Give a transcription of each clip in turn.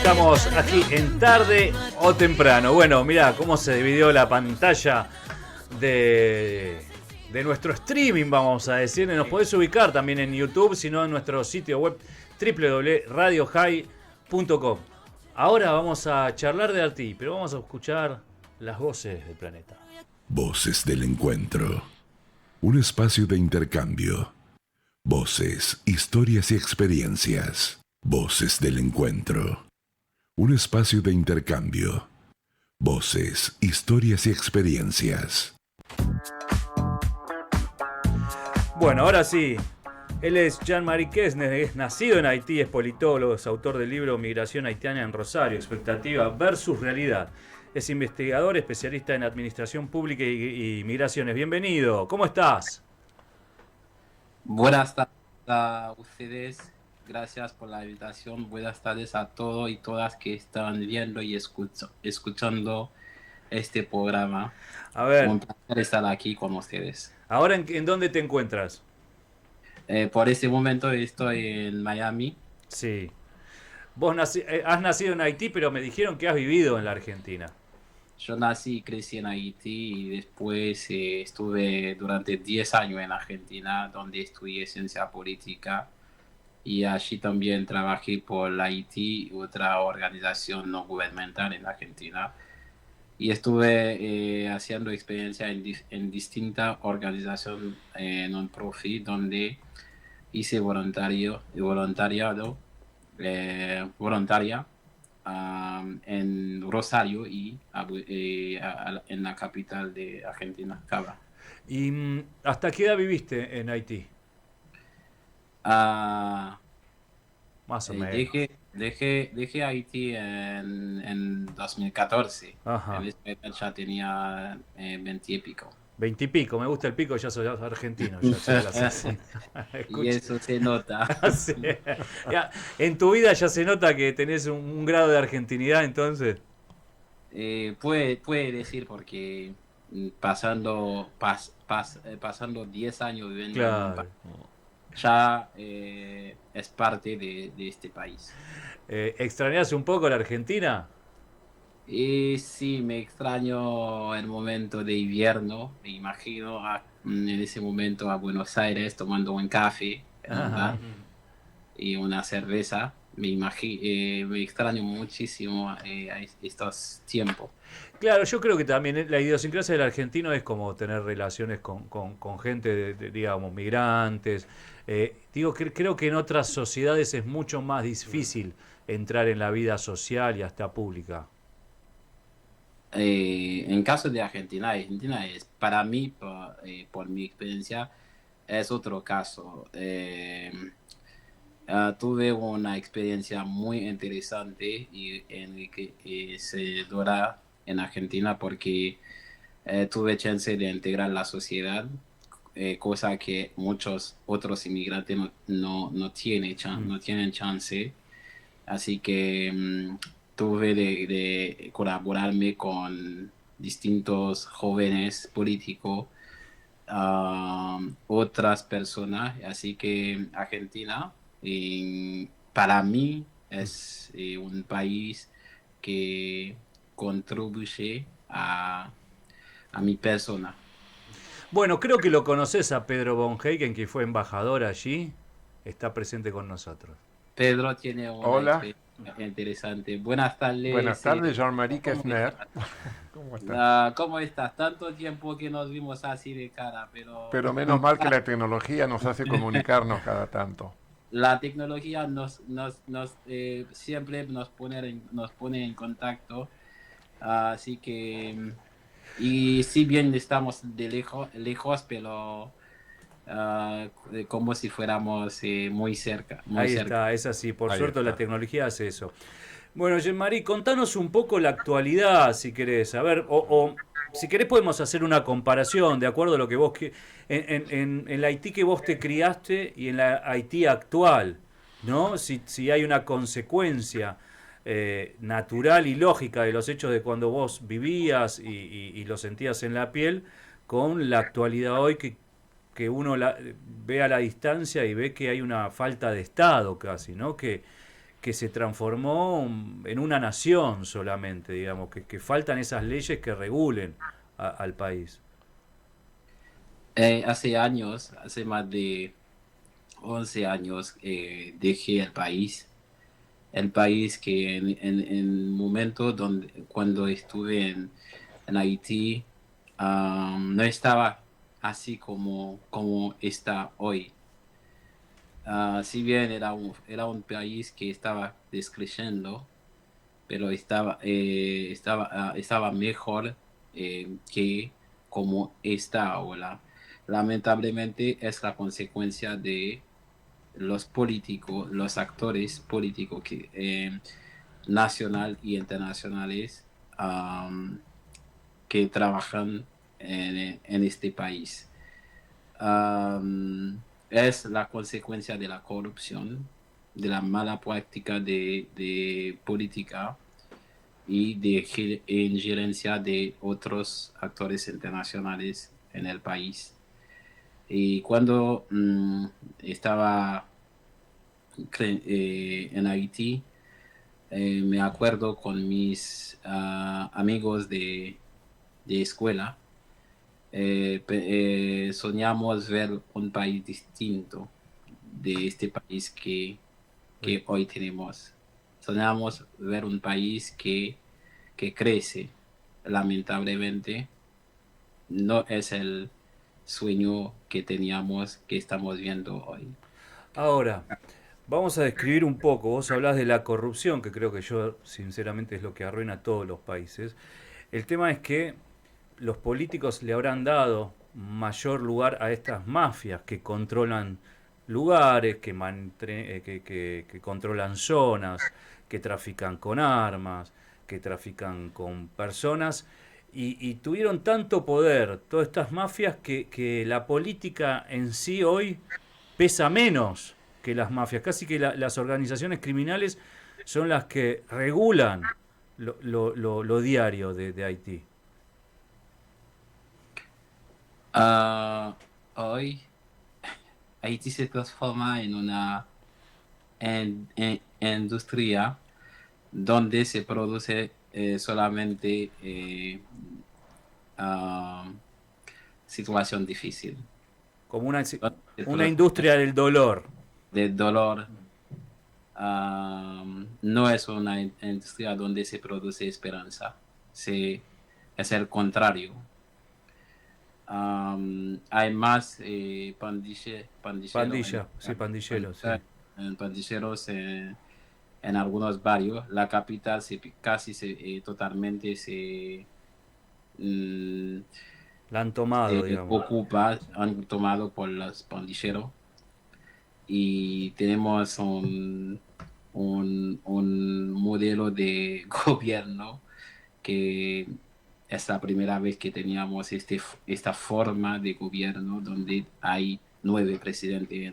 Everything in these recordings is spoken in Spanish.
Estamos aquí en tarde o temprano. Bueno, mirá cómo se dividió la pantalla de nuestro streaming, vamos a decir. Nos podés ubicar también en YouTube, sino en nuestro sitio web www.radiohigh.com. Ahora vamos a charlar de Arti, pero vamos a escuchar las voces del planeta. Voces del encuentro. Un espacio de intercambio. Voces, historias y experiencias. Voces del encuentro. Un espacio de intercambio. Voces, historias y experiencias. Bueno, ahora sí. Él es Jean-Marie Kessner, es nacido en Haití, es politólogo, es autor del libro Migración haitiana en Rosario, expectativa versus realidad. Es investigador, especialista en administración pública y migraciones. Bienvenido, ¿cómo estás? Buenas tardes a ustedes, gracias por la invitación. Buenas tardes a todos y todas que están viendo y escuchando este programa. A ver, Un placer estar aquí con ustedes. ¿ahora en dónde te encuentras? Por este momento estoy en Miami. Sí. Vos has nacido en Haití, pero me dijeron que has vivido en la Argentina. Yo nací y crecí en Haití y después estuve durante 10 años en Argentina, donde estudié ciencia política. Y allí también trabajé por Haití, otra organización no gubernamental en Argentina. Y estuve haciendo experiencia en distintas organizaciones non-profit, donde hice voluntaria en Rosario y en la capital de Argentina, Cabra. ¿Y hasta qué edad viviste en Haití? Más o menos. Dejé Haití en 2014. Ajá. En esa época ya tenía 20 y pico. 20 y pico, me gusta el pico, ya soy argentino. Ya sí. Y eso se nota. Sí. Ya, en tu vida ya se nota que tenés un grado de argentinidad, entonces. Puede decir porque pasando 10 años viviendo en un Claro. país, ya es parte de este país. ¿Extrañás un poco la Argentina? Y sí, me extraño el momento de invierno, me imagino en ese momento a Buenos Aires tomando un café en un bar y una cerveza. Me extraño muchísimo a estos tiempos. Claro, yo creo que también la idiosincrasia del argentino es como tener relaciones con gente, digamos, migrantes. Creo que en otras sociedades es mucho más difícil entrar en la vida social y hasta pública. En caso de Argentina es para mí, por mi experiencia, es otro caso. Tuve una experiencia muy interesante y enriquecedora en Argentina porque tuve chance de integrar la sociedad, cosa que muchos otros inmigrantes no tienen chance. Así que tuve de colaborarme con distintos jóvenes políticos, otras personas. Así que Argentina, para mí, es un país que contribuye a mi persona. Bueno, creo que lo conoces a Pedro von Heiken, que fue embajador allí. Está presente con nosotros. Pedro tiene una Hola. experiencia interesante. Buenas tardes. Buenas tardes, Jean-Marie ¿Cómo Kessner. estás? ¿Cómo estás? ¿Cómo estás? Tanto tiempo que nos vimos así de cara, Pero menos mal que la tecnología nos hace comunicarnos cada tanto. la tecnología siempre nos pone en contacto. Así que, y si bien estamos de lejos, pero como si fuéramos muy cerca. Ahí está, es así. Por Ahí suerte está. la tecnología hace eso. Bueno, Jean-Marie, contanos un poco la actualidad, si querés. A ver, o si querés podemos hacer una comparación de acuerdo a lo que vos... En la Haití que vos te criaste y en la Haití actual, ¿no? Si hay una consecuencia natural y lógica de los hechos de cuando vos vivías y lo sentías en la piel con la actualidad hoy que uno ve a la distancia y ve que hay una falta de Estado casi, ¿no? Que que se transformó en una nación solamente, digamos, que faltan esas leyes que regulen al país. Hace años, hace más de 11 años, dejé el país que en el momento cuando estuve en Haití, no estaba así como está hoy. Si bien era un país que estaba descreciendo, pero estaba mejor que como está ahora. Lamentablemente es la consecuencia de los políticos, los actores políticos nacional y internacionales que trabajan en este país. Es la consecuencia de la corrupción, de la mala práctica de política y de injerencia de otros actores internacionales en el país. Y cuando estaba en Haití, me acuerdo con mis amigos de escuela, soñamos ver un país distinto de este país que hoy tenemos. Soñamos ver un país que crece. Lamentablemente, no es el sueño que teníamos, que estamos viendo hoy. Ahora, vamos a describir un poco, vos hablás de la corrupción, que creo que yo sinceramente es lo que arruina a todos los países. El tema es que los políticos le habrán dado mayor lugar a estas mafias que controlan lugares, que controlan zonas, que trafican con armas, que trafican con personas, y tuvieron tanto poder todas estas mafias que la política en sí hoy pesa menos que las mafias. Casi que las organizaciones criminales son las que regulan lo diario de Haití. Hoy Haití se transforma en una industria donde se produce solamente situación difícil. Como una industria del dolor. Del dolor. No es una industria donde se produce esperanza. Es el contrario. Hay más Pandilla, sí, pandilleros, sí. pandilleros en algunos barrios. La capital totalmente La han tomado, digamos. han tomado por los pandilleros. Y tenemos un modelo de gobierno que es la primera vez que teníamos esta forma de gobierno donde hay 9 presidentes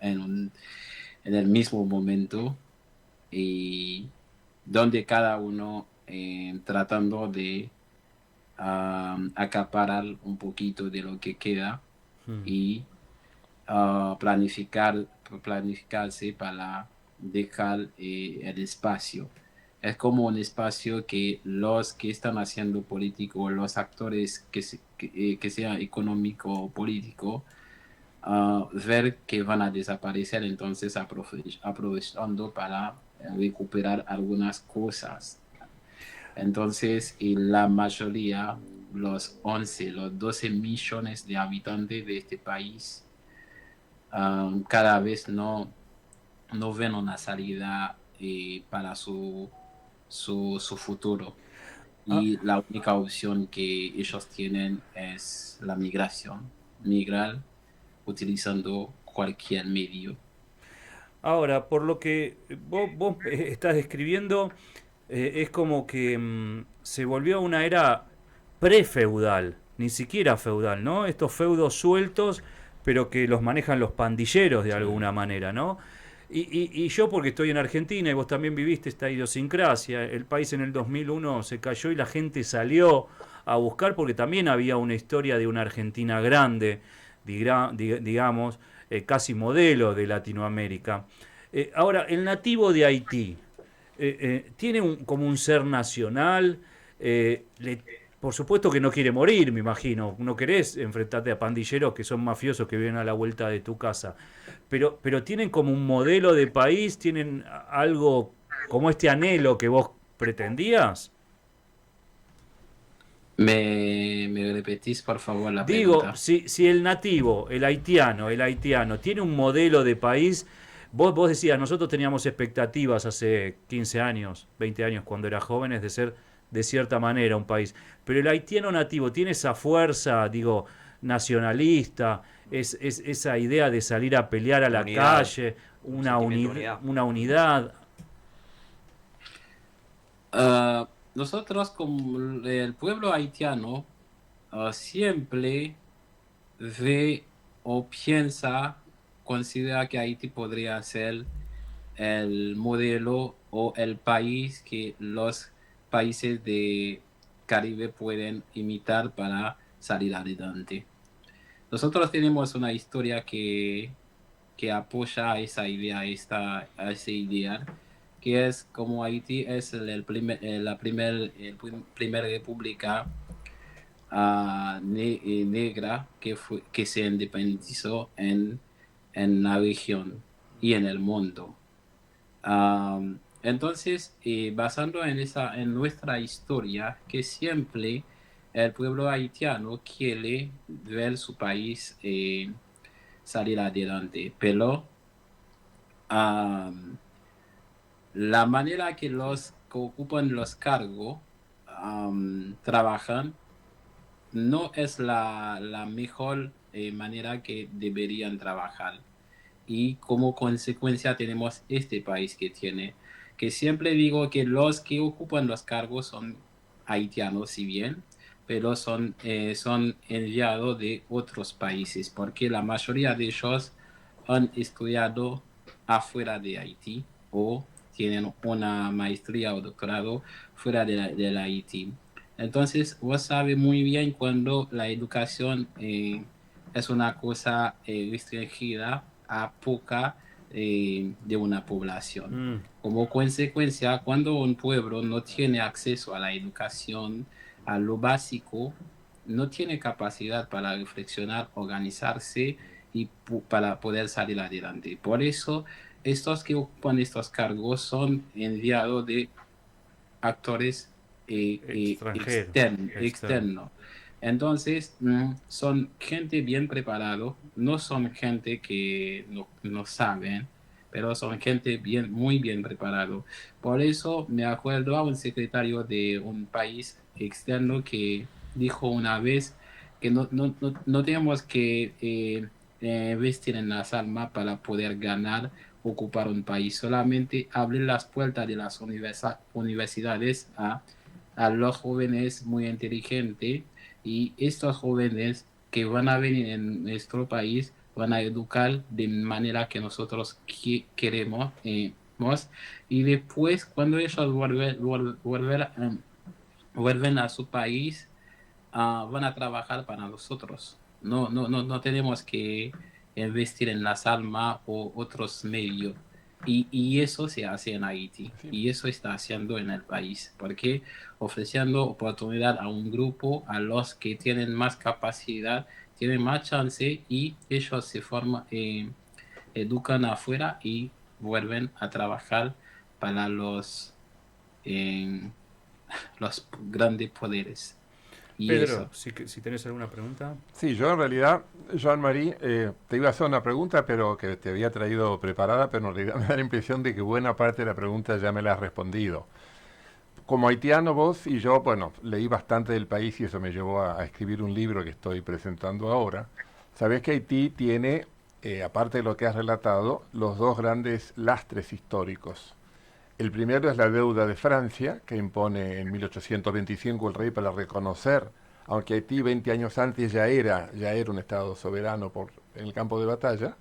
en el mismo momento y donde cada uno tratando de acaparar un poquito de lo que queda y planificarse para dejar el espacio. Es como un espacio que los que están haciendo político, los actores que sea económico o político, ver que van a desaparecer, entonces aprovechando para recuperar algunas cosas. Entonces, y la mayoría, los 12 millones de habitantes de este país, cada vez no ven una salida para su futuro. Y la única opción que ellos tienen es la migración, migrar utilizando cualquier medio. Ahora, por lo que vos estás describiendo, es como que se volvió una era prefeudal, ni siquiera feudal, ¿no? Estos feudos sueltos, pero que los manejan los pandilleros de alguna manera, ¿no? Y yo, porque estoy en Argentina y vos también viviste esta idiosincrasia, el país en el 2001 se cayó y la gente salió a buscar porque también había una historia de una Argentina grande, digamos, casi modelo de Latinoamérica. Ahora, el nativo de Haití, ¿tiene como un ser nacional? Por supuesto que no quiere morir, me imagino. No querés enfrentarte a pandilleros que son mafiosos que viven a la vuelta de tu casa. Pero tienen como un modelo de país, tienen algo como este anhelo que vos pretendías. ¿Me repetís, por favor, la Digo, pregunta? si el nativo, el haitiano, tiene un modelo de país, vos decías, nosotros teníamos expectativas hace 15 años, 20 años, cuando era jóvenes, de ser de cierta manera un país. Pero el haitiano nativo tiene esa fuerza, digo, nacionalista, esa idea de salir a pelear a La la unidad, calle, un sentimiento de unidad. una unidad. Nosotros, como el pueblo haitiano, siempre ve o piensa, considera que Haití podría ser el modelo o el país que los países de Caribe pueden imitar para salir adelante. Nosotros tenemos una historia que apoya esa idea, a ese ideal, que es como Haití es primer república negra que se independizó en la región y en el mundo. Entonces, basando en nuestra historia, que siempre el pueblo haitiano quiere ver su país salir adelante, pero um, la manera que los que ocupan los cargos trabajan no es la mejor manera que deberían trabajar. Y como consecuencia tenemos este país que siempre digo que los que ocupan los cargos son haitianos, si bien, pero son enviados de otros países, porque la mayoría de ellos han estudiado afuera de Haití o tienen una maestría o doctorado fuera de la Haití. Entonces, vos sabes muy bien cuando la educación es una cosa restringida a poca de una población. Mm, Como consecuencia, cuando un pueblo no tiene acceso a la educación, a lo básico, no tiene capacidad para reflexionar, organizarse y para poder salir adelante. Por eso, estos que ocupan estos cargos son enviados de actores extranjero, externo. externos. Entonces, son gente bien preparado, no son gente que no saben, pero son gente muy bien preparado. Por eso me acuerdo a un secretario de un país externo que dijo una vez que no tenemos que vestir en las armas para poder ganar, ocupar un país, solamente abrir las puertas de las universidades a los jóvenes muy inteligentes y estos jóvenes que van a venir en nuestro país van a educar de manera que nosotros queremos y después cuando ellos vuelven a su país van a trabajar para nosotros. No tenemos que investir en las almas o otros medios. Y eso se hace en Haití Sí. y eso está haciendo en el país, porque ofreciendo oportunidad a un grupo, a los que tienen más capacidad, tienen más chance y ellos se forman, educan afuera y vuelven a trabajar para eh, los grandes poderes. Y Pedro, eso. si tenés alguna pregunta. Sí, yo en realidad, Jean-Marie, te iba a hacer una pregunta, pero que te había traído preparada, pero en realidad me da la impresión de que buena parte de la pregunta ya me la has respondido. Como haitiano vos y yo, bueno, leí bastante del país y eso me llevó a escribir un libro que estoy presentando ahora. Sabés que Haití tiene, aparte de lo que has relatado, los dos grandes lastres históricos. El primero es la deuda de Francia, que impone en 1825 el rey para reconocer, aunque Haití 20 años antes ya era un estado soberano en el campo de batalla.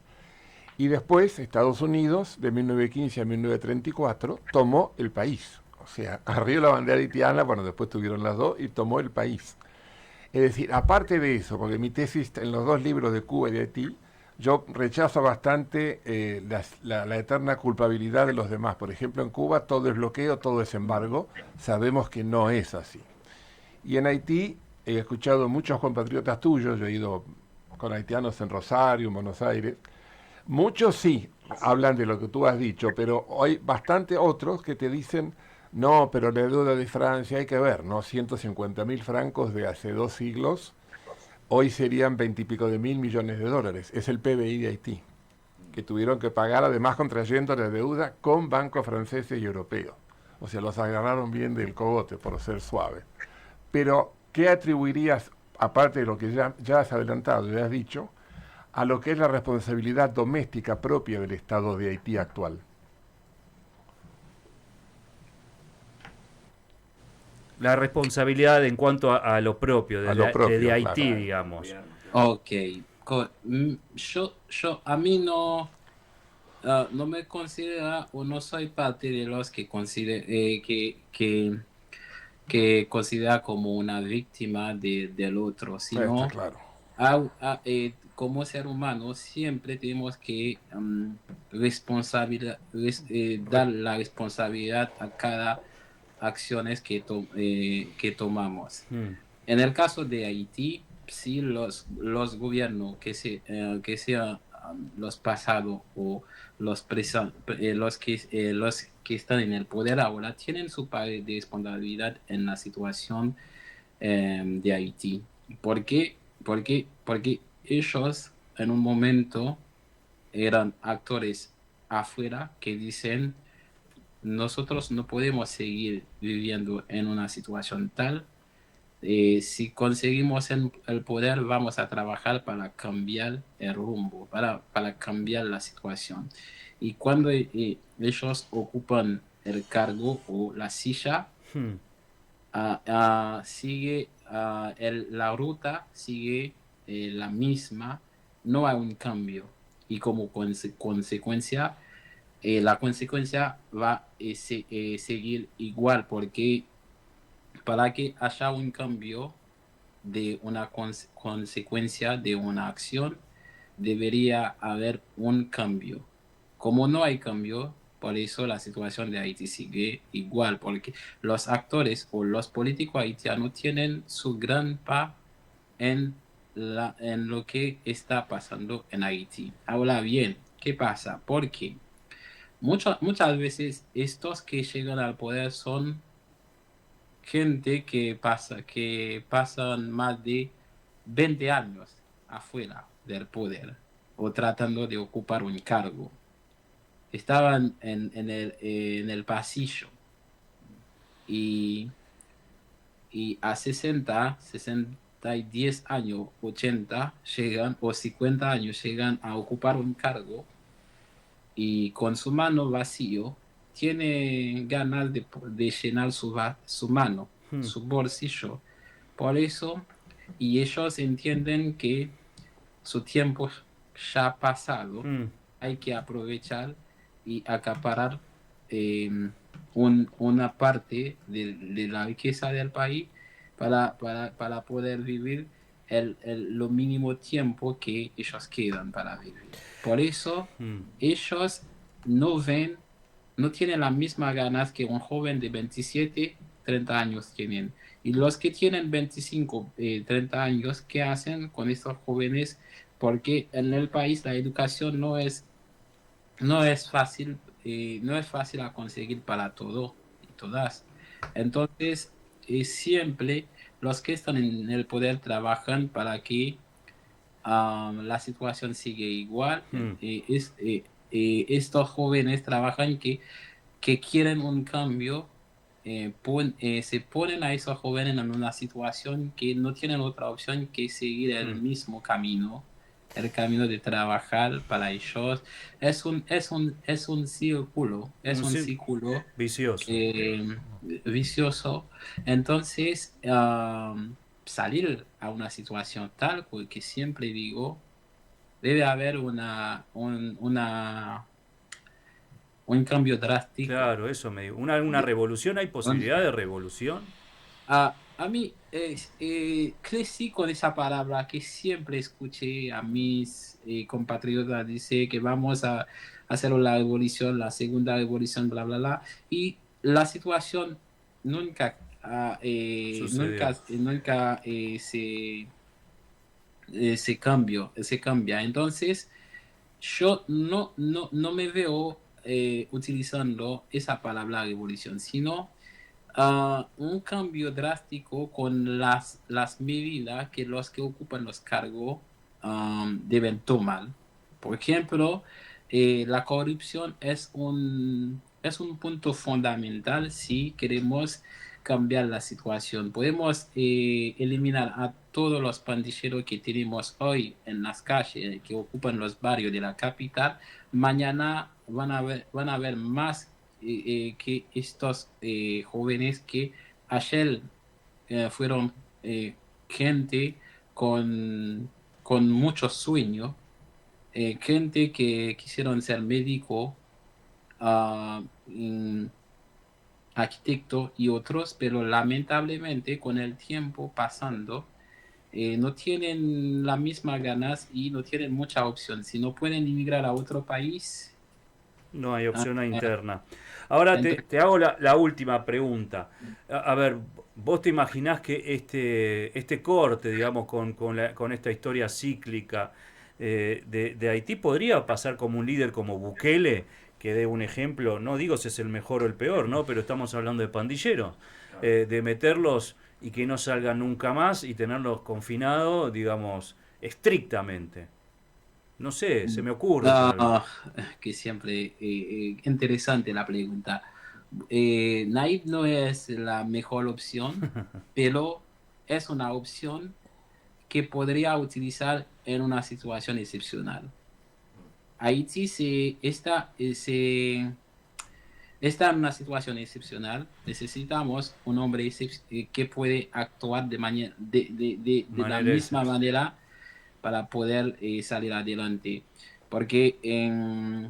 Y después Estados Unidos, de 1915 a 1934, tomó el país. O sea, arriba la bandera haitiana, bueno, después tuvieron las dos y tomó el país. Es decir, aparte de eso, porque mi tesis en los dos libros de Cuba y de Haití, yo rechazo bastante la eterna culpabilidad de los demás. Por ejemplo, en Cuba todo es bloqueo, todo es embargo. Sabemos que no es así. Y en Haití he escuchado muchos compatriotas tuyos, yo he ido con haitianos en Rosario, en Buenos Aires. Muchos sí hablan de lo que tú has dicho, pero hay bastante otros que te dicen, no, pero la deuda de Francia hay que ver, ¿no? 150.000 francos de hace 2 siglos, hoy serían 20 y pico de mil millones de dólares. Es el PBI de Haití, que tuvieron que pagar además contrayendo la deuda con bancos franceses y europeos. O sea, los agarraron bien del cogote, por ser suave. Pero, ¿qué atribuirías, aparte de lo que ya has adelantado, ya has dicho, a lo que es la responsabilidad doméstica propia del Estado de Haití actual? La responsabilidad en cuanto a lo propio A lo de propio, Haití, claro. digamos. Ok, a mí no me considera o no soy parte de los que que considera como una víctima del otro, Está sino claro. como ser humano siempre tenemos que dar la responsabilidad a cada acciones que tomamos. Mm. En el caso de Haití, sí, los gobiernos que sean los pasados o los que están en el poder ahora tienen su parte de responsabilidad en la situación de Haití. ¿Por qué? Porque ellos en un momento eran actores afuera que dicen, nosotros no podemos seguir viviendo en una situación tal. Si conseguimos el poder, vamos a trabajar para cambiar el rumbo, para cambiar la situación. Y cuando ellos ocupan el cargo o la silla, Mm. la ruta sigue la misma, no hay un cambio. Y como consecuencia, la consecuencia va a seguir igual, porque para que haya un cambio de una consecuencia de una acción, debería haber un cambio. Como no hay cambio, por eso la situación de Haití sigue igual, porque los actores o los políticos haitianos tienen su gran parte en, en lo que está pasando en Haití. Ahora bien, ¿qué pasa? Porque muchas veces estos que llegan al poder son gente que pasan más de 20 años afuera del poder o tratando de ocupar un cargo. Estaban en el pasillo y, y a 60 y 10 años, 80 llegan o 50 años llegan a ocupar un cargo y con su mano vacío tiene ganas de llenar su mano, Mm. su bolsillo. Por eso, y ellos entienden que su tiempo ya ha pasado, Mm. hay que aprovechar y acaparar eh, una parte de la riqueza del país para poder vivir lo mínimo tiempo que ellos quedan para vivir. Por eso, Mm. ellos no ven, no tienen las mismas ganas que un joven de 27 30 años tienen. Y los que tienen 25 30 años, ¿qué hacen con estos jóvenes? Porque en el país la educación no es fácil, no es fácil a conseguir para todo y todas. Entonces, siempre los que están en el poder trabajan para que la situación sigue igual. Mm. Estos jóvenes trabajan que quieren un cambio, se ponen a esos jóvenes en una situación que no tienen otra opción que seguir el Mm. mismo camino, el camino de trabajar para ellos. Es Un un cir- círculo vicioso. vicioso. Entonces, salir a una situación tal, porque siempre digo, debe haber un cambio drástico. Claro, eso me digo. Una revolución, ¿hay Un- posibilidad de revolución? A mí crecí con esa palabra que siempre escuché a mis compatriotas, dice que vamos a hacer la revolución, la segunda revolución, bla, bla, bla, y la situación nunca, Sucedió. nunca se cambia. Entonces, yo no me veo utilizando esa palabra revolución, sino un cambio drástico con las medidas que los que ocupan los cargos deben tomar. Por ejemplo, la corrupción es un punto fundamental si queremos cambiar la situación. Podemos eliminar a todos los pandilleros que tenemos hoy en las calles, que ocupan los barrios de la capital. Mañana van a ver más que estos jóvenes que ayer fueron gente con muchos sueños, gente que quisieron ser médico, ah, mm, arquitecto y otros, pero lamentablemente con el tiempo pasando, no tienen las mismas ganas y no tienen mucha opción. Si no pueden emigrar a otro país, No hay ah, opción eh, interna. Ahora entonces, te hago la última pregunta. A ver, ¿vos te imaginás que este corte, digamos, con esta historia cíclica de Haití podría pasar como un líder como Bukele, que dé un ejemplo? No digo si es el mejor o el peor, ¿no? Pero estamos hablando de pandilleros, de meterlos y que no salgan nunca más y tenerlos confinados, digamos, estrictamente. No sé, se me ocurre por algo. ah, que siempre interesante la pregunta. Naib no es la mejor opción, pero es una opción que podría utilizar en una situación excepcional. Haití está en una situación excepcional. Necesitamos un hombre que puede actuar de la Manera misma excepcional. manera para poder salir adelante. Porque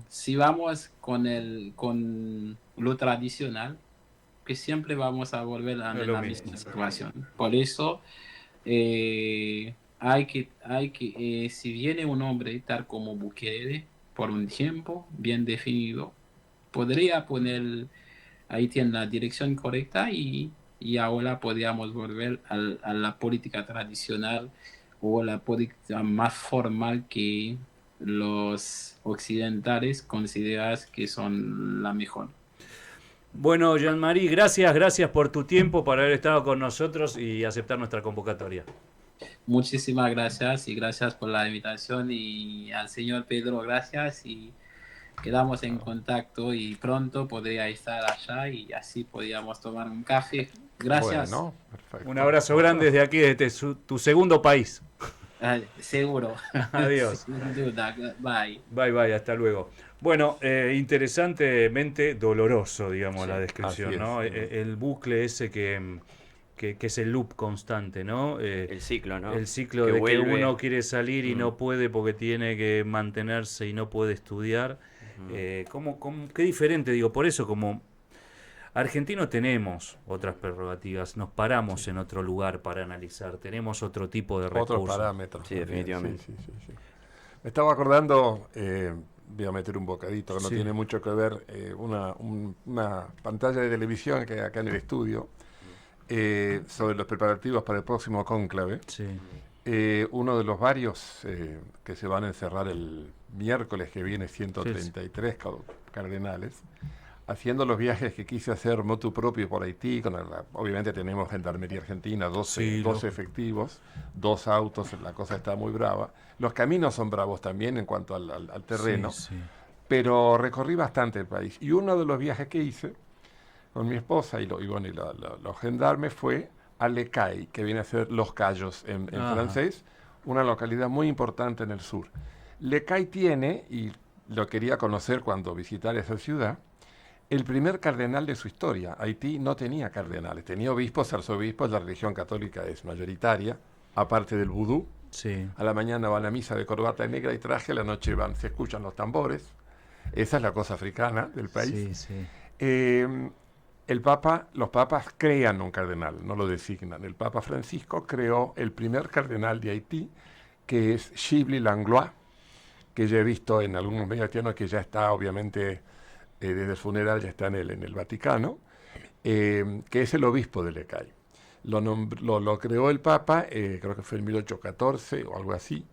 si vamos con lo tradicional, que siempre vamos a volver Es en lo la mismo. misma situación. Por eso si viene un hombre tal como Bukele por un tiempo bien definido, podría poner a Haití en la dirección correcta y ahora podríamos volver a la política tradicional o la política más formal que los occidentales consideran que son la mejor. Bueno, Jean-Marie, gracias por tu tiempo, por haber estado con nosotros y aceptar nuestra convocatoria. Muchísimas gracias y gracias por la invitación y al señor Pedro, gracias y quedamos en contacto y pronto podría estar allá y así podríamos tomar un café. Gracias. Bueno, Un perfecto. abrazo grande desde aquí, desde tu segundo país. Seguro. Adiós. Sin duda. Bye. Bye bye, hasta luego. Bueno, interesantemente doloroso, digamos, Sí, la así descripción, es. ¿no? El bucle ese que es el loop constante, ¿no? El ciclo, ¿no? El ciclo Que de que vuelve. uno quiere salir y Mm, no puede porque tiene que mantenerse y no puede estudiar. ujú. Qué diferente, digo, por eso como argentinos tenemos otras prerrogativas, nos paramos en otro lugar para analizar, tenemos otro tipo de Otros recursos. parámetros Sí, también. definitivamente. Sí, sí, sí, sí. Me estaba acordando, voy a meter un bocadito que no Sí, tiene mucho que ver, una pantalla de televisión que hay acá en el estudio sobre los preparativos para el próximo cónclave. sí, Uno de los varios que se van a encerrar el miércoles que viene, sí, 133 cardenales, haciendo los viajes que quise hacer motu propio por Haití. Obviamente tenemos Gendarmería Argentina, 12, sí, 12 efectivos, 2 autos, la cosa está muy brava. Los caminos son bravos también en cuanto al terreno, sí, pero recorrí bastante el país. Y uno de los viajes que hice con mi esposa y los gendarmes fue a Le Cay, que viene a ser Los Cayos en Ajá. francés, una localidad muy importante en el sur. Le Cay tiene, y lo quería conocer cuando visitar esa ciudad, el primer cardenal de su historia. Haití no tenía cardenales, tenía obispos, arzobispos, la religión católica es mayoritaria, aparte del vudú. Sí, A la mañana van a misa de corbata negra y traje, a la noche se escuchan los tambores. Esa es la cosa africana del país. sí, sí. Eh, los papas crean un cardenal, no lo designan. El Papa Francisco creó el primer cardenal de Haití, que es Chibli Langlois, que ya he visto en algunos medios haitianos que ya está, obviamente, desde el funeral ya está en el Vaticano, que es el obispo de Lecay. Lo creó el Papa, creo que fue en 1814 o algo así,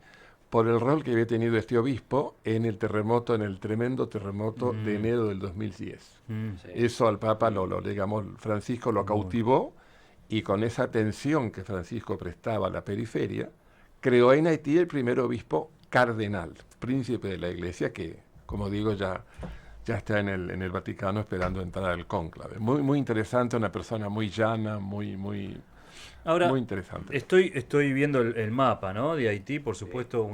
por el rol que había tenido este obispo en el tremendo terremoto de enero del 2010. Sí. Eso al Papa, digamos, Francisco lo cautivó, y con esa atención que Francisco prestaba a la periferia, creó en Haití el primer obispo cardenal, príncipe de la Iglesia, que, como digo, ya está en el Vaticano esperando entrar al cónclave. Muy, muy interesante, una persona muy llana, muy Ahora, interesante. estoy viendo el mapa, ¿no?, de Haití, por supuesto.